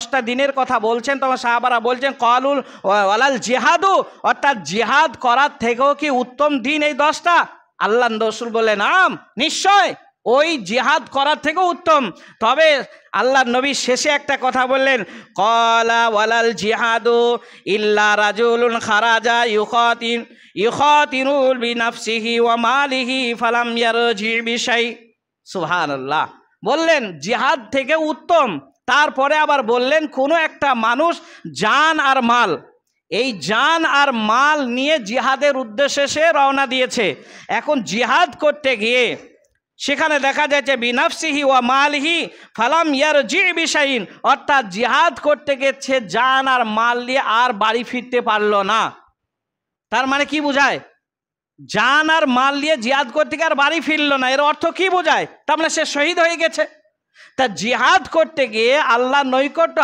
10টা দিনের কথা বলছেন, তখন সাহাবারা বলছেন কলুল ওয়ালাল জিহাদু, অর্থাৎ জিহাদ করার থেকেও কি উত্তম দিন এই 10টা? আল্লাহ রসুল বললেন নাম, নিশ্চয় ওই জিহাদ করার থেকেও উত্তম। তবে আল্লাহ নবী শেষে একটা কথা বললেন, কলা ওয়ালাল জিহাদু ইল্লা রাজুলুন খারাজা ইউখাতিরুল বিনাফসিহি ওয়া মালিহি ফালাম ইয়ারজি বিশাই। সুবহানাল্লাহ। বললেন জিহাদ থেকে উত্তম, তারপরে আবার বললেন কোনো একটা মানুষ জান আর মাল, এই জান আর মাল নিয়ে জিহাদের উদ্দেশ্যে সে রওনা দিয়েছে। এখন জিহাদ করতে গিয়ে সেখানে দেখা যাচ্ছে বিনাফসিহি ওয়া মালিহি ফালাম ইয়ারজি বিশাইন, অর্থাৎ জিহাদ করতে গেছে জান আর মাল নিয়ে আর বাড়ি ফিরতে পারলো না। তার মানে কি বোঝায়? জান আর মাল নিয়ে জিহাদ করতে গিয়ে আর বাড়ি ফিরলো না, এর অর্থ কি বোঝায়? তার মানে সে শহীদ হয়ে গেছে। তা জিহাদ করতে গিয়ে আল্লাহ নৈকট্য